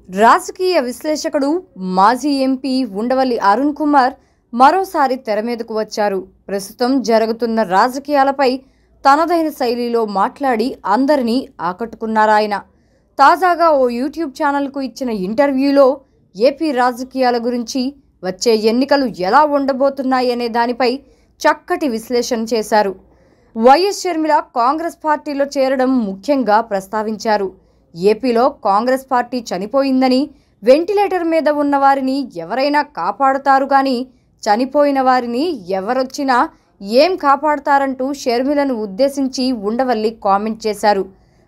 రాజకీయ విశ్లేషకుడు మాజీ ఎంపీ ఉండవల్లి అరుణ్ కుమార్ మరోసారి తెర మీదకు వచ్చారు. ప్రస్తుతం జరుగుతున్న రాజకీయాలపై తనదైన శైలిలో మాట్లాడి అందరినీ ఆకట్టుకున్నారాయన. తాజాగా ఓ యూట్యూబ్ ఛానల్కు ఇచ్చిన ఇంటర్వ్యూలో ఏపీ రాజకీయాల గురించి, వచ్చే ఎన్నికలు ఎలా ఉండబోతున్నాయనే దానిపై చక్కటి విశ్లేషణ చేశారు. వైఎస్ షర్మిల కాంగ్రెస్ పార్టీలో చేరడం ముఖ్యంగా ప్రస్తావించారు. ఏపీలో కాంగ్రెస్ పార్టీ చనిపోయిందని, వెంటిలేటర్ మీద ఉన్న వారిని ఎవరైనా కాపాడుతారు కానీ చనిపోయిన వారిని ఎవరొచ్చినా ఏం కాపాడతారంటూ షర్మిలను ఉద్దేశించి ఉండవల్లి కామెంట్ చేశారు.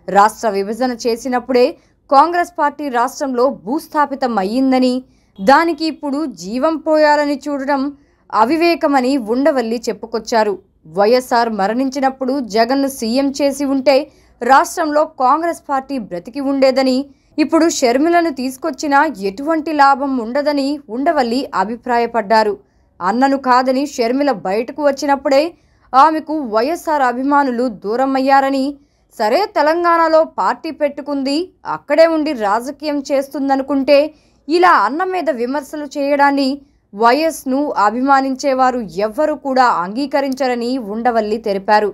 రాష్ట్ర విభజన చేసినప్పుడే కాంగ్రెస్ పార్టీ రాష్ట్రంలో భూస్థాపితం అయ్యిందని, దానికి ఇప్పుడు జీవం పోయాలని చూడడం అవివేకమని ఉండవల్లి చెప్పుకొచ్చారు. వైఎస్ఆర్ మరణించినప్పుడు జగన్ను సీఎం చేసి ఉంటే రాష్ట్రంలో కాంగ్రెస్ పార్టీ బ్రతికి ఉండేదని, ఇప్పుడు షర్మిలను తీసుకొచ్చినా ఎటువంటి లాభం ఉండదని ఉండవల్లి అభిప్రాయపడ్డారు. అన్నను కాదని షర్మిల బయటకు వచ్చినప్పుడే ఆమెకు వైఎస్ఆర్ అభిమానులు దూరమయ్యారని, సరే తెలంగాణలో పార్టీ పెట్టుకుంది, అక్కడే ఉండి రాజకీయం చేస్తుందనుకుంటే ఇలా అన్న మీద విమర్శలు చేయడాన్ని వైఎస్ను అభిమానించేవారు ఎవ్వరూ కూడా అంగీకరించరని ఉండవల్లి తెలిపారు.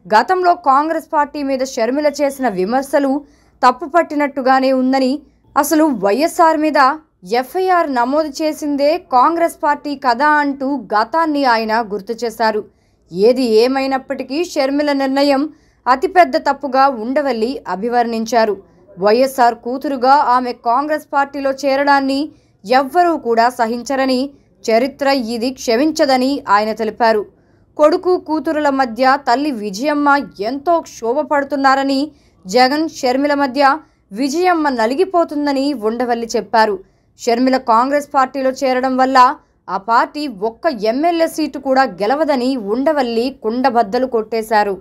గతంలో కాంగ్రెస్ పార్టీ మీద షర్మిల చేసిన విమర్శలు తప్పుపట్టినట్టుగానే ఉందని, అసలు వైఎస్ఆర్ మీద ఎఫ్ఐఆర్ నమోదు చేసిందే కాంగ్రెస్ పార్టీ కదా అంటూ గతాన్ని ఆయన గుర్తు చేశారు. ఏది ఏమైనప్పటికీ షర్మిల నిర్ణయం అతిపెద్ద తప్పుగా ఉండవల్లి అభివర్ణించారు. వైఎస్ఆర్ కూతురుగా ఆమె కాంగ్రెస్ పార్టీలో చేరడాన్ని ఎవ్వరూ కూడా సహించరని, చరిత్ర ఇది క్షమించదని ఆయన తెలిపారు. కొడుకు కూతురుల మధ్య తల్లి విజయమ్మ ఎంతో క్షోభపడుతున్నారని, జగన్ షర్మిల మధ్య విజయమ్మ నలిగిపోతుందని ఉండవల్లి చెప్పారు. షర్మిల కాంగ్రెస్ పార్టీలో చేరడం వల్ల ఆ పార్టీ ఒక్క ఎమ్మెల్యే సీటు కూడా గెలవదని ఉండవల్లి కుండబద్దలు కొట్టేశారు.